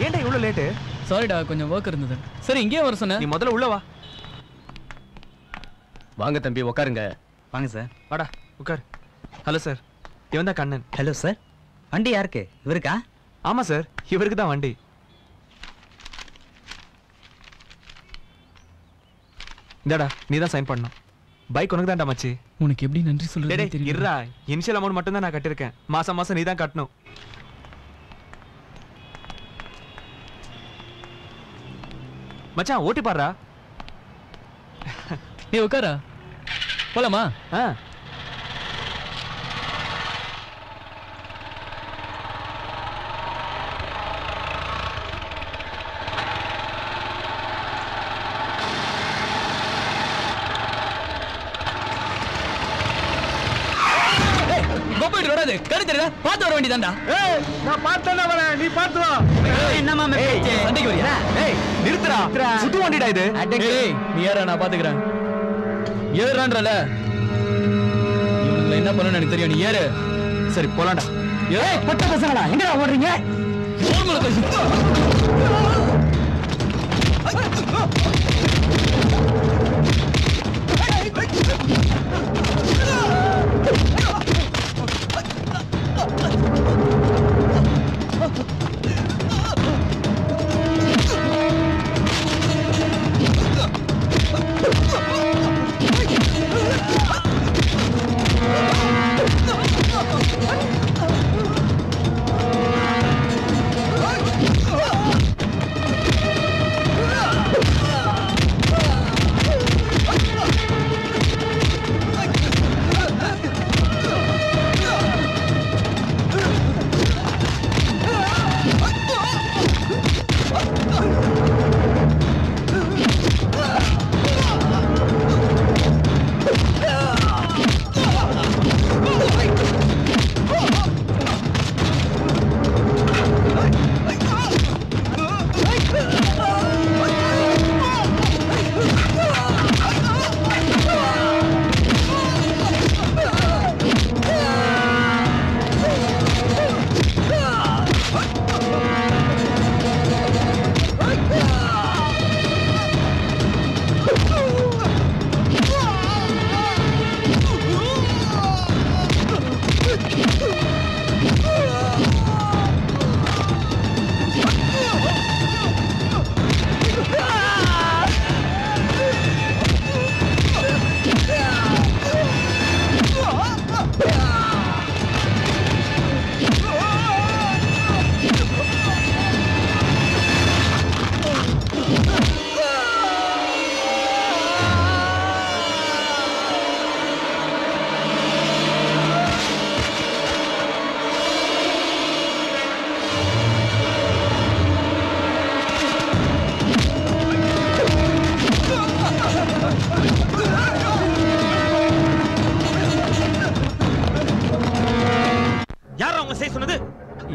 ஏன்டா இவ்வளவு லேட்? சாரிடா, கொஞ்சம் வர்க் இருந்தது. சரி, இங்கே வர சொன்னேன். நீ முதல்ல உள்ள வா. வாங்க தம்பி, உட்காருங்க. வாங்க சார். வாடா உட்கார். ஹலோ சார், இவன் தான் கண்ணன். Hello sir. வண்டி யாருக்கு? இவருக்கா? ஆமா சார், இவருக்கு தான் வண்டி. இந்தாடா, நீ தான் சைன் பண்ணணும். பைக் உனக்கு தான்டா மச்சி. உனக்கு எப்படி நன்றி சொல்றது தெரியல. இருடா, இனிஷியல் அமௌண்ட் மட்டும் தான் நான் கட்டியிருக்கேன். மாசம் மாசம் நீ தான் கட்டணும். மச்சான் ஓட்டி பாடுறா. நீ உட்காரா, போலாமா? வராது, கருத்துடா, பார்த்து வர வேண்டியதான்டா. நான் பார்த்தேன்னா வரேன், நீ பார்த்து வா. என்னமா சண்டைக்கு வரியா? நிறுத்துடா, புது வண்டிடா இது. நீ ஏறா, நான் பாத்துக்கிறேன். ஏறான்றல, இவனுங்களை என்ன பண்ணணும்னு எனக்கு தெரியும். நீ ஏறு. சரி போலாம்டா. ஏய் பட்ட பசங்களா, எங்கடா ஓடுறீங்க?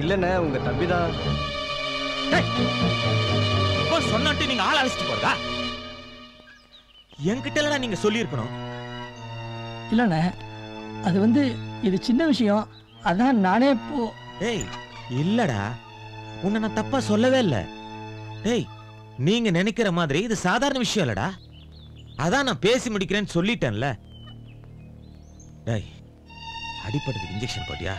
இல்லண்ணே, உங்க தம்பி தான். சொன்னாட்டு நீங்க ஆள் அழைச்சிட்டு போறதா? என்கிட்ட நீங்க சொல்லி இருக்கணும். இல்லண்ணே, அது இது சின்ன விஷயம், அதான் நானே போ. ஏய் இல்லடா, உன்னை நான் தப்பா சொல்லவே இல்ல. ஏய், நீங்க நினைக்கிற மாதிரி இது சாதாரண விஷயம் இல்லடா. அதான் நான் பேசி முடிக்கிறேன்னு சொல்லிட்டேன்ல. ஏய், அடிபட்டதுக்கு இன்ஜெக்ஷன் போட்டியா?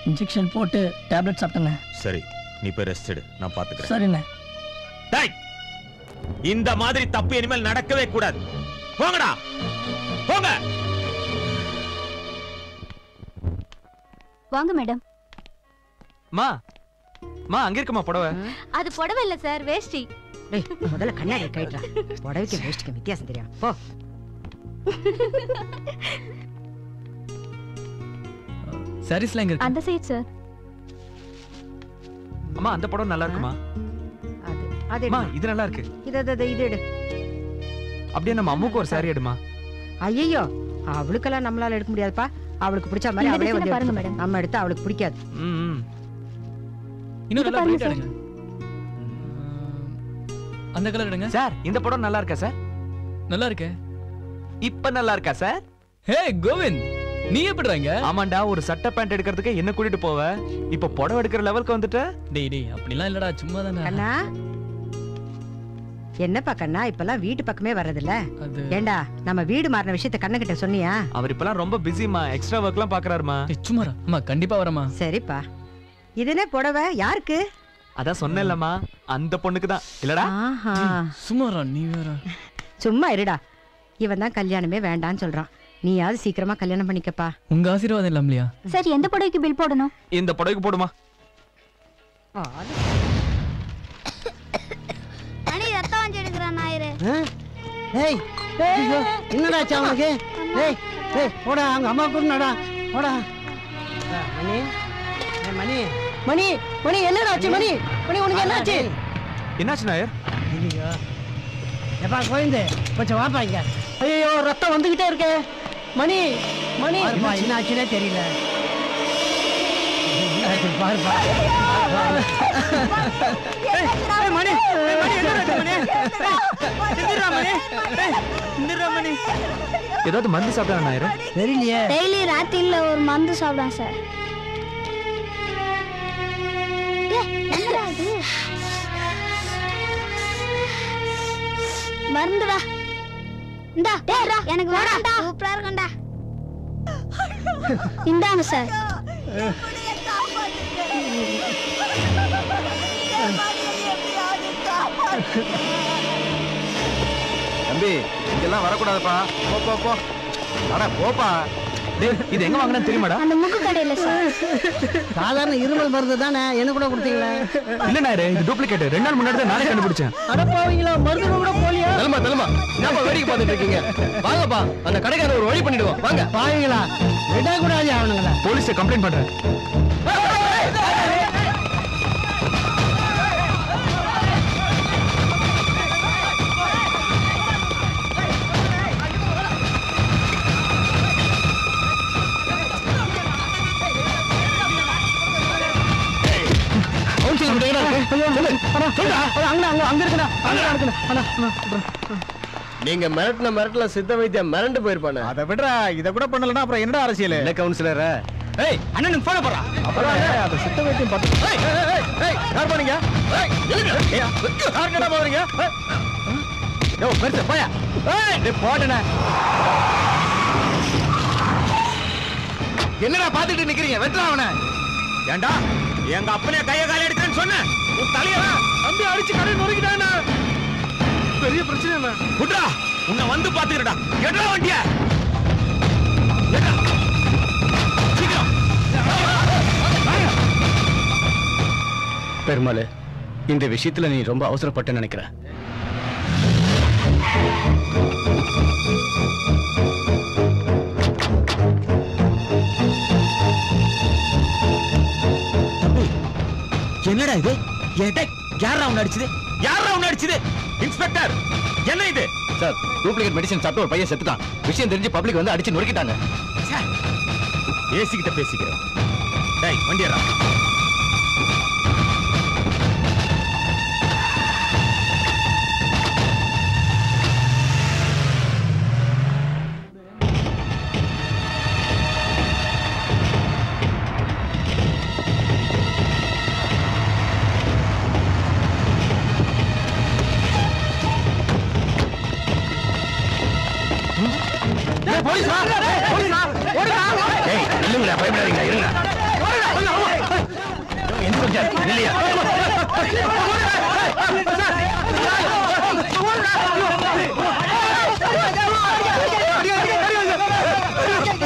இன்ஜெக்ஷன் போட்டு டேப்லெட் சாப்பிட்டேண்ணே. சரி, நீ போய் ரெஸ்ட் எடு, நான் பாத்துக்கிறேன். சரிண்ணே. டேய், இந்த மாதிரி தப்பு இனிமேல் நடக்கவே கூடாது. போங்கடா, போங்க. வாங்க மேடம். மா மா, அங்க இருக்குமா புடவை? அது புடவை இல்ல சார், வேஷ்டி. ஏய், முதல்ல கண்ணாடி கைட்றா. புடவைக்கு வேஷ்டிக்கு வித்தியாசம் தெரியும். போ. சாரீஸ்லாம் எங்க இருக்கு? அந்த சைடு சார். அம்மா, அந்த புடவை நல்லா இருக்குமா? அது அம்மா, இது நல்லா இருக்கு. இது எடு. அப்படியே நம்ம அம்முக்கு ஒரு சாரி எடுமா. ஐயோ, அவளுக்கெல்லாம் நம்மளால எடுக்க முடியாதுப்பா. அவளுக்கு பிடிச்ச மாதிரி அவளே வந்து பாருங்க மேடம். நம்ம எடுத்து அவளுக்கு பிடிக்காது. இன்னும் நல்லா பிரைட் எடுங்க. அந்த கலர் எடுங்க. சார், இந்த புடவை நல்லா இருக்கா சார்? நல்லா இருக்கே. இப்ப நல்லா இருக்கா சார்? ஹே கோவிந்த், நீ எப்படிறாங்க? ஆமாண்டா, ஒரு சட்டை பேண்ட் எடுக்கிறதுக்கு என்ன கூட்டிட்டு போவ? இப்ப புடவை எடுக்கிற லெவலுக்கு வந்துட்ட. டேய் அப்படிலாம் இல்லடா, சும்மா தானே. கண்ணா என்னப்பா கண்ணா இப்பெல்லாம் வீட்டு பக்கமே வர்றதில்ல? அது ஏண்டா நம்ம வீடு மாறின விஷயத்த கண்ணகிட்ட சொன்னியா? அவர் இப்பெல்லாம் ரொம்ப பிஸிமா, எக்ஸ்ட்ரா ஒர்க்லாம் பாக்குறாருமா. சும்மாரா. அம்மா கண்டிப்பா வரமா. சரிப்பா. இதுனே புடவை யாருக்கு? அதான் சொன்னேன்லம்மா, அந்த பொண்ணுக்கு தான். இல்லடா? ஆஹா சும்மாரா நீ வேற. சும்மா இருடா. இவன் தான் கல்யாணமே வேண்டான்னு சொல்றான். நீயாவது சீக்கிரமா கல்யாணம் பண்ணிக்கப்பா. உங்க ஆசீர்வாதம் இல்லாமலையா? சரி, எந்த புடவைக்கு பில் போடணும்? இந்த புடவைக்கு போடுமா. மணி ரத்தம் வாங்கி எடுக்கிறான் நாயரு. ஏய் என்னடாச்சு அவனுக்கு? ஏய் ஏய் போடா, அங்க அம்மா கூடடா போடா. மணி மணி மணி மணி என்னடாச்சு? மணி மணி உனக்கு என்னாச்சு? என்னாச்சு நாயர்? ஐயோ எப்பா கோயந்து கொஞ்சம் வாப்பா இங்க. ஐயோ ரத்தம் வந்துகிட்டே இருக்கே. மணி மணி என்னாச்சுனே தெரியல. பாருப்பா மணி மணி ஏதாவது மருந்து சாப்பிட்டா நாயர்? தெரியலையே. டெய்லி ராத்திரில ஒரு மருந்து சாப்பிடான் சார். மருந்துடா. இந்தா எனக்கு வேண்டாம்டா. சூப்பரா இருக்கும்டா. இந்தாங்க சார். தம்பி இங்கெல்லாம் வரக்கூடாதுப்பா. போ போ போ. அட போப்பா. டேய், இது எங்க வாங்குனேன்னு தெரியுமாடா? அந்த முக்கு கடையில சார். சாதாரண இருமல் மருந்து தானே, என்ன கூட கொடுத்தீங்களா? இல்ல நாயர், இது டூப்ளிகேட். 2 நாள் முன்னாடி தான் நானே கண்டுபிடிச்சேன். அடப்பாவீங்களா, மருந்து கூட போலியா? தலமா என்னப்பா வேடிக்கை பார்த்துட்டு இருக்கீங்க? வாங்கப்பா, அந்த கடைக்காரர் ஒரு வழி பண்ணிடுவோம். வாங்க. பாவீங்களா, விடக்கூடாது அவனுங்களா. போலீஸ்ல கம்ப்ளைண்ட் பண்றேன். நீங்க மிரட்டல சித்த வைத்தியம் மிரண்டு போயிருப்பானே. அதை விடுறா, இதை கூட பண்ணலன்னா அப்புறம் என்னடா அரசியல்? இல்ல கவுன்சிலர். ஏய் அண்ணனுக்கு போன போறா. அப்புறம் அந்த சித்த வைத்தியம் பார்த்து. யார் பண்ணீங்க? யாருக்கடா போறீங்க? யோ பெருசு போயா. டேய் போடனே. என்னடா பாத்துட்டு நிக்கிறீங்க? வெட்டறா அவனை. ஏண்டா எங்க அப்பனே கைய கால எடுக்கன்னு சொன்னேன். உன் தலையடா தம்பி அடிச்சு கடை நொறுக்கிட்டானே. பெரிய பிரச்சனை என்ன? குட்ரா, உன்னை வந்து பாத்துக்கிறடா. எடா வண்டிய. சீக்கிரம். பெருமாளே, இந்த விஷயத்துல நீ ரொம்ப அவசரப்பட்டு நினைக்கிற. என்னடா இது? யாரா உன்னை அடிச்சது? யாரா உன்னை அடிச்சது? இன்ஸ்பெக்டர், என்ன இது? சார், டூப்ளிகேட் மெடிசன் சாப்பிட்டு ஒரு பையன் செத்துட்டான். விஷயம் தெரிஞ்சு பப்ளிக் வந்து அடிச்சு நொறுக்கிட்டாங்க. ஏசிக்கிட்ட பேசிக்கிறேன். டேய் வண்டியரா. பயப்படாதீங்க, இருங்க. இல்லையா?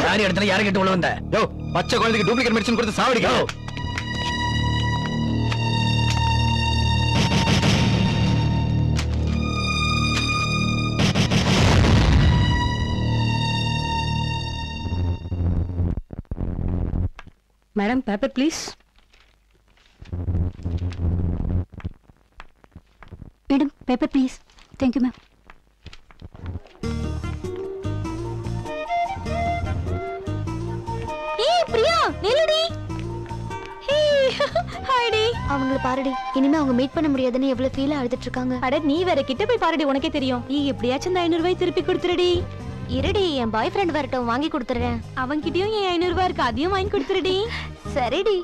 யார் இடத்துல யாரை கிட்ட உள்ள வந்த? யோ, பச்சை குழந்தைக்கு டூப்ளிகேட் மெடிசன் கொடுத்து சாவடிக்கோ. Madam paper please. Madam paper please. Thank you ma'am. ஏய் பிரியா, நில்லுடி. ஹே ஹாய்டி. அவங்கள பாருடி. இனிமே அவங்க மீட் பண்ண முடியாதுன்னு எவ்வளவு ஃபீலா அழுதுட்டு இருக்காங்க. அட நீ வேற கிட்ட போய் பாருடி, உனக்கே தெரியும். நீ எப்படியாச்சும் இந்த 500 ரூபாய் திருப்பி கொடுத்துருடி. இருடி என் பாய் ஃப்ரெண்ட் வரட்டும் வாங்கி கொடுத்துறேன். அவன்கிட்டயும் என் 500 ரூபாய் இருக்கு, அதையும் வாங்கி கொடுத்துருடி. சரிடி.